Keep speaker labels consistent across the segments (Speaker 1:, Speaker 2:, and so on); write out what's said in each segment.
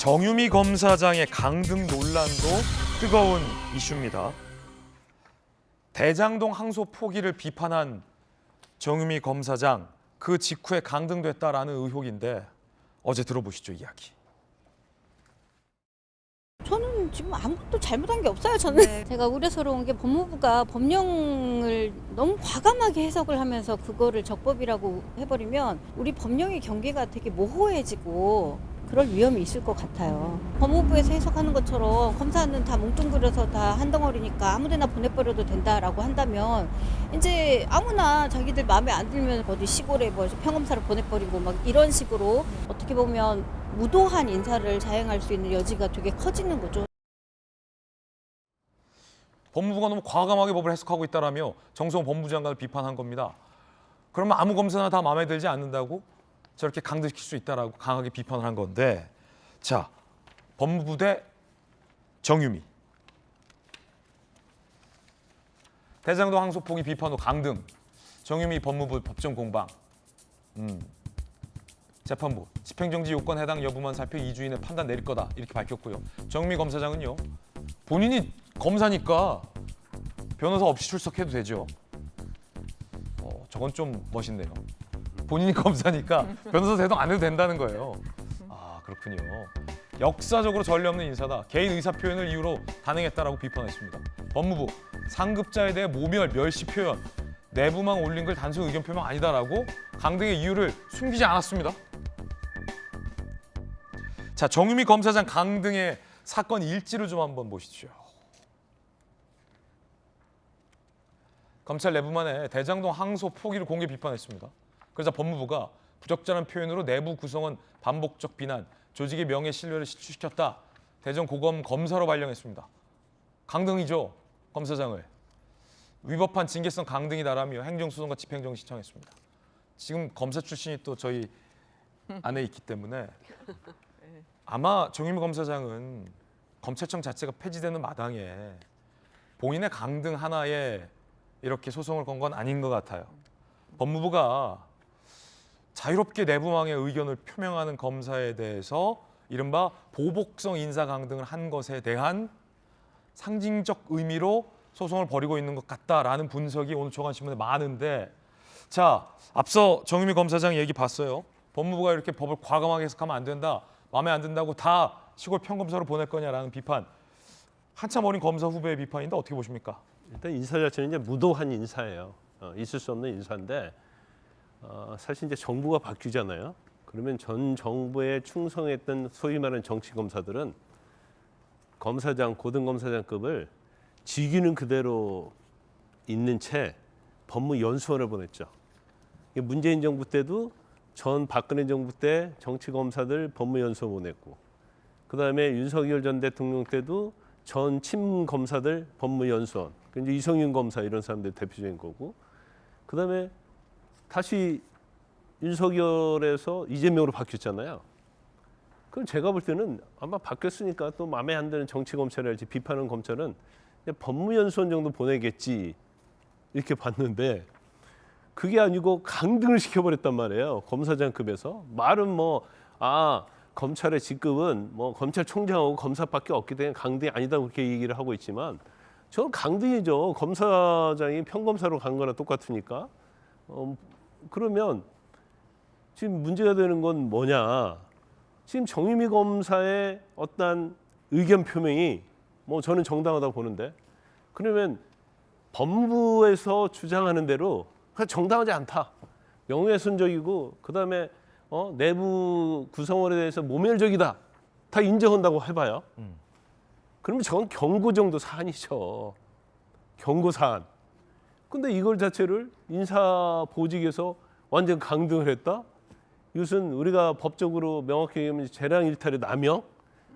Speaker 1: 정유미 검사장의 강등 논란도 뜨거운 이슈입니다. 대장동 항소 포기를 비판한 정유미 검사장, 그 직후에 강등됐다라는 의혹인데 어제 들어보시죠, 이야기.
Speaker 2: 저는 지금 아무것도 잘못한 게 없어요. 저는 제가 우려스러운 게 법무부가 법령을 너무 과감하게 해석을 하면서 그거를 적법이라고 해버리면 우리 법령의 경계가 되게 모호해지고 그럴 위험이 있을 것 같아요. 법무부에서 해석하는 것처럼 검사는 다 뭉뚱그려서 다 한 덩어리니까 아무데나 보내버려도 된다라고 한다면 이제 아무나 자기들 마음에 안 들면 어디 시골에 뭐 평검사를 보내버리고 막 이런 식으로 어떻게 보면 무도한 인사를 자행할 수 있는 여지가 되게 커지는 거죠.
Speaker 1: 법무부가 너무 과감하게 법을 해석하고 있다라며 정성호 법무부 장관을 비판한 겁니다. 그러면 아무 검사나 다 마음에 들지 않는다고 저렇게 강등시킬 수 있다라고 강하게 비판을 한 건데, 자, 법무부 대 정유미. 대장동 항소 포기 비판 후 강등. 정유미 법무부 법정 공방. 재판부 집행정지 요건 해당 여부만 살펴 2주 이내 판단 내릴 거다 이렇게 밝혔고요. 정유미 검사장은요, 본인이 검사니까 변호사 없이 출석해도 되죠. 저건 좀 멋있네요. 본인이 검사니까 변호사 대동 안 해도 된다는 거예요. 아, 그렇군요. 역사적으로 전례 없는 인사다. 개인 의사 표현을 이유로 단행했다라고 비판했습니다. 법무부 상급자에 대해 모멸, 멸시 표현, 내부망 올린 걸 단순 의견 표명 아니다라고 강등의 이유를 숨기지 않았습니다. 자, 정유미 검사장 강등의 사건 일지를 좀 한번 보시죠. 검찰 내부만의 대장동 항소 포기를 공개 비판했습니다. 그러자 법무부가 부적절한 표현으로 내부 구성원 반복적 비난, 조직의 명예 신뢰를 실추시켰다. 대전고검 검사로 발령했습니다. 강등이죠, 검사장을. 위법한 징계성 강등이다라며 행정소송과 집행정지 신청했습니다. 지금 검사 출신이 또 저희 안에 있기 때문에 아마 정유미 검사장은 검찰청 자체가 폐지되는 마당에 본인의 강등 하나에 이렇게 소송을 건 건 아닌 것 같아요. 법무부가 자유롭게 내부망의 의견을 표명하는 검사에 대해서 이른바 보복성 인사 강등을 한 것에 대한 상징적 의미로 소송을 벌이고 있는 것 같다라는 분석이 오늘 조간신문에 많은데, 자, 앞서 정유미 검사장 얘기 봤어요. 법무부가 이렇게 법을 과감하게 해석하면 안 된다, 마음에 안 든다고 다 시골 평검사로 보낼 거냐라는 비판, 한참 어린 검사 후배의 비판인데 어떻게 보십니까?
Speaker 3: 일단 인사 자체는 이제 무도한 인사예요. 있을 수 없는 인사인데 사실 이제 정부가 바뀌잖아요. 그러면 전 정부에 충성했던 소위 말하는 정치 검사들은 검사장, 고등검사장급을 직위는 그대로 있는 채 법무연수원을 보냈죠. 문재인 정부 때도 전 박근혜 정부 때 정치 검사들 법무연수원 보냈고, 그다음에 윤석열 전 대통령 때도 전 침 검사들 법무연수원, 이제 이성윤 검사 이런 사람들 대표적인 거고, 그다음에 다시 윤석열에서 이재명으로 바뀌었잖아요. 그럼 제가 볼 때는 아마 바뀌었으니까 또 마음에 안 드는 정치 검찰이랄지 비판하는 검찰은 그냥 법무연수원 정도 보내겠지 이렇게 봤는데, 그게 아니고 강등을 시켜버렸단 말이에요. 검사장급에서. 말은 검찰의 직급은 검찰총장하고 검사밖에 없기 때문에 강등이 아니다 그렇게 얘기를 하고 있지만, 저는 강등이죠. 검사장이 평검사로 간 거나 똑같으니까. 그러면 지금 문제가 되는 건 뭐냐? 지금 정유미 검사의 어떤 의견 표명이 저는 정당하다고 보는데, 그러면 법무부에서 주장하는 대로 그냥 정당하지 않다, 명예훼손적이고, 그다음에 내부 구성원에 대해서 모멸적이다, 다 인정한다고 해봐요. 그러면 저건 경고 정도 사안이죠. 경고 사안. 근데 이걸 자체를 인사 보직에서 완전 강등을 했다? 이것은 우리가 법적으로 명확히 얘기하면 재량 일탈의 남용?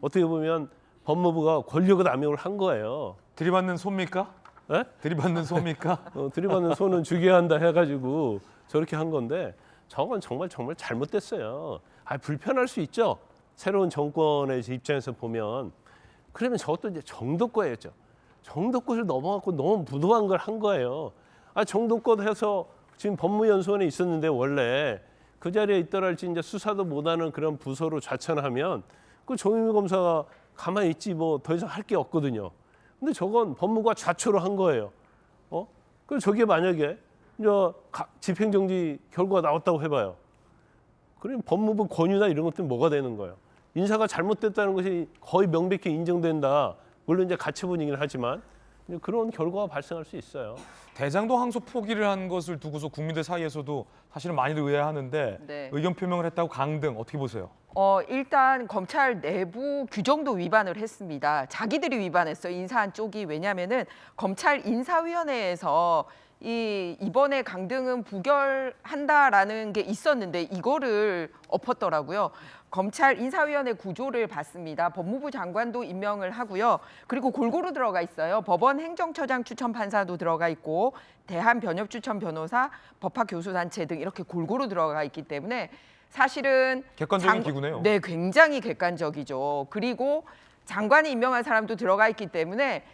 Speaker 3: 어떻게 보면 법무부가 권력의 남용을 한 거예요.
Speaker 1: 들이받는 소입니까?
Speaker 3: 네?
Speaker 1: 들이받는 소입니까?
Speaker 3: 들이받는 손은 죽여야 한다 해가지고 저렇게 한 건데, 저건 정말 잘못됐어요. 불편할 수 있죠. 새로운 정권의 입장에서 보면. 그러면 저것도 이제 정도껏이었죠. 정도껏을 넘어갖고 너무 무도한 걸 한 거예요. 정도껏 해서 지금 법무연수원에 있었는데 원래 그 자리에 있더랄지 이제 수사도 못하는 그런 부서로 좌천하면 그 정유미 검사가 가만히 있지 뭐 더 이상 할 게 없거든요. 근데 저건 법무부가 좌초로 한 거예요. 그 저게 만약에 이제 집행정지 결과가 나왔다고 해봐요. 그럼 법무부 권유나 이런 것들은 뭐가 되는 거예요? 인사가 잘못됐다는 것이 거의 명백히 인정된다. 물론 이제 가처 분이긴 하지만 그런 결과가 발생할 수 있어요.
Speaker 1: 대장동 항소 포기를 한 것을 두고서 국민들 사이에서도 사실은 많이들 의아해하는데
Speaker 4: 네.
Speaker 1: 의견 표명을 했다고 강등 어떻게 보세요?
Speaker 4: 일단 검찰 내부 규정도 위반을 했습니다. 자기들이 위반했어요. 인사한 쪽이. 왜냐하면은 검찰 인사위원회에서 이번에 강등은 부결한다라는 게 있었는데 이거를 엎었더라고요. 검찰 인사위원회 구조를 봤습니다. 법무부 장관도 임명을 하고요. 그리고 골고루 들어가 있어요. 법원 행정처장 추천 판사도 들어가 있고 대한변협 추천 변호사, 법학교수단체 등 이렇게 골고루 들어가 있기 때문에 사실은
Speaker 1: 객관적인 기구네요.
Speaker 4: 네, 굉장히 객관적이죠. 그리고 장관이 임명한 사람도 들어가 있기 때문에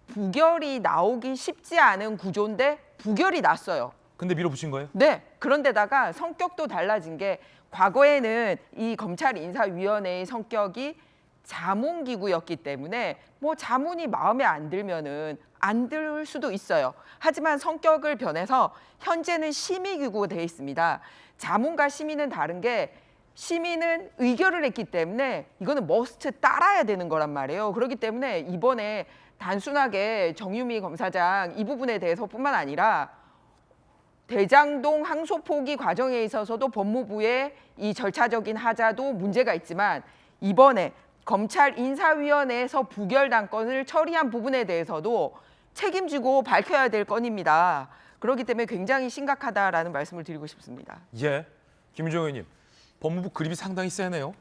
Speaker 4: 부결이 나오기 쉽지 않은 구조인데 부결이 났어요.
Speaker 1: 근데 밀어붙인 거예요?
Speaker 4: 네. 그런데다가 성격도 달라진 게 과거에는 이 검찰 인사위원회의 성격이 자문기구였기 때문에 뭐 자문이 마음에 안 들면은 안 들 수도 있어요. 하지만 성격을 변해서 현재는 심의기구가 돼 있습니다. 자문과 심의는 다른 게 심의는 의결을 했기 때문에 이거는 머스트 따라야 되는 거란 말이에요. 그렇기 때문에 이번에 단순하게 정유미 검사장 이 부분에 대해서뿐만 아니라 대장동 항소 포기 과정에 있어서도 법무부의 이 절차적인 하자도 문제가 있지만 이번에 검찰 인사위원회에서 부결단 건을 처리한 부분에 대해서도 책임지고 밝혀야 될 건입니다. 그렇기 때문에 굉장히 심각하다라는 말씀을 드리고 싶습니다.
Speaker 1: 예. 김유정 의원님, 법무부 그립이 상당히 세네요.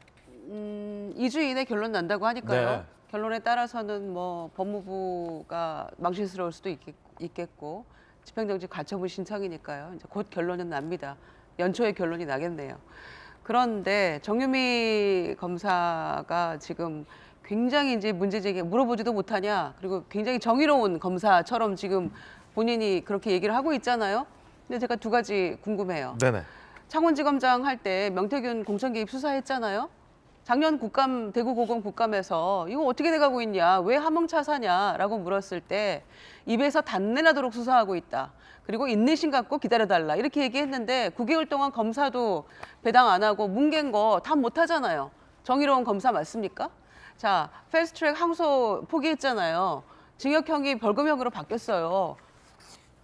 Speaker 5: 2주 이내 결론 난다고 하니까요.
Speaker 1: 네.
Speaker 5: 결론에 따라서는 뭐 법무부가 망신스러울 수도 있겠고 집행정지 가처분 신청이니까요. 이제 곧 결론은 납니다. 연초에 결론이 나겠네요. 그런데 정유미 검사가 지금 굉장히 이제 문제제기 물어보지도 못하냐, 그리고 굉장히 정의로운 검사처럼 지금 본인이 그렇게 얘기를 하고 있잖아요. 근데 제가 두 가지 궁금해요.
Speaker 1: 네네.
Speaker 5: 창원지검장 할 때 명태균 공천 개입 수사했잖아요. 작년 국감 대구고검 국감에서 이거 어떻게 돼가고 있냐, 왜 하몽차사냐라고 물었을 때 입에서 단내 나도록 수사하고 있다. 그리고 인내심 갖고 기다려달라 이렇게 얘기했는데 9개월 동안 검사도 배당 안 하고 뭉갠 거 다 못하잖아요. 정의로운 검사 맞습니까? 자, 패스트트랙 항소 포기했잖아요. 징역형이 벌금형으로 바뀌었어요.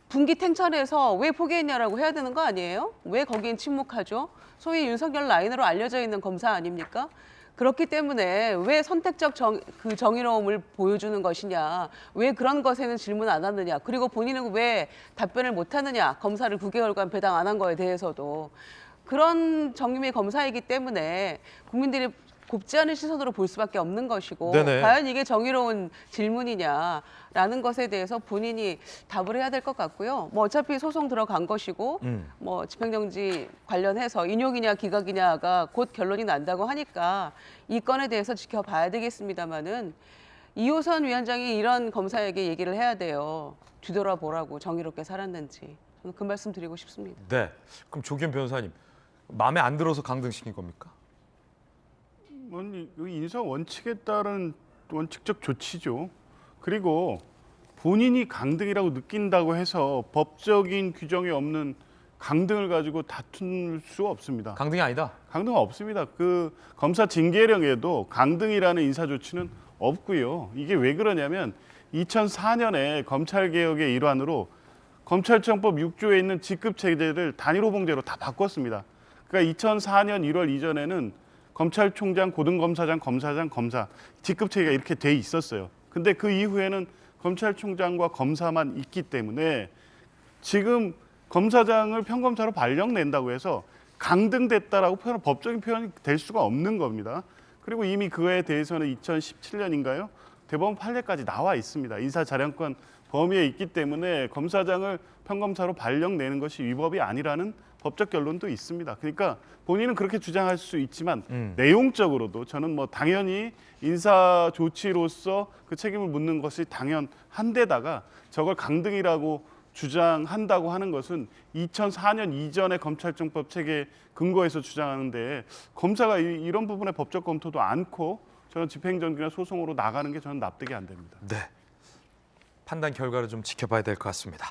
Speaker 5: 분기 탱천해서 왜 포기했냐라고 해야 되는 거 아니에요? 왜 거기엔 침묵하죠? 소위 윤석열 라인으로 알려져 있는 검사 아닙니까? 그렇기 때문에 왜 선택적 정의로움을 보여주는 것이냐, 왜 그런 것에는 질문 안 하느냐, 그리고 본인은 왜 답변을 못 하느냐, 검사를 9개월간 배당 안 한 거에 대해서도. 그런 정유미 검사이기 때문에 국민들이 곱지 않은 시선으로 볼 수밖에 없는 것이고,
Speaker 1: 네네.
Speaker 5: 과연 이게 정의로운 질문이냐라는 것에 대해서 본인이 답을 해야 될 것 같고요. 뭐 어차피 소송 들어간 것이고, 뭐 집행정지 관련해서 인용이냐 기각이냐가 곧 결론이 난다고 하니까 이 건에 대해서 지켜봐야 되겠습니다만은 이호선 위원장이 이런 검사에게 얘기를 해야 돼요. 뒤돌아보라고, 정의롭게 살았는지. 저는 그 말씀 드리고 싶습니다.
Speaker 1: 네. 그럼 조기현 변호사님, 마음에 안 들어서 강등시킨 겁니까?
Speaker 6: 인사 원칙에 따른 원칙적 조치죠. 그리고 본인이 강등이라고 느낀다고 해서 법적인 규정이 없는 강등을 가지고 다툴 수 없습니다.
Speaker 1: 강등이 아니다.
Speaker 6: 강등은 없습니다. 그 검사 징계령에도 강등이라는 인사 조치는 없고요. 이게 왜 그러냐면 2004년에 검찰개혁의 일환으로 검찰청법 6조에 있는 직급체제를 단일호봉제로 다 바꿨습니다. 그러니까 2004년 1월 이전에는 검찰총장, 고등검사장, 검사장, 검사 직급체계가 이렇게 돼 있었어요. 근데 그 이후에는 검찰총장과 검사만 있기 때문에 지금 검사장을 평검사로 발령낸다고 해서 강등됐다라고 법적인 표현이 될 수가 없는 겁니다. 그리고 이미 그에 대해서는 2017년인가요? 대법원 판례까지 나와 있습니다. 인사자량권 범위에 있기 때문에 검사장을 평검사로 발령내는 것이 위법이 아니라는 법적 결론도 있습니다. 그러니까 본인은 그렇게 주장할 수 있지만 내용적으로도 저는 뭐 당연히 인사 조치로서 그 책임을 묻는 것이 당연한데다가 저걸 강등이라고 주장한다고 하는 것은 2004년 이전의 검찰청법 체계 근거에서 주장하는데 검사가 이런 부분의 법적 검토도 않고 저는 집행정지나 소송으로 나가는 게 저는 납득이 안 됩니다.
Speaker 1: 네. 판단 결과를 좀 지켜봐야 될 것 같습니다.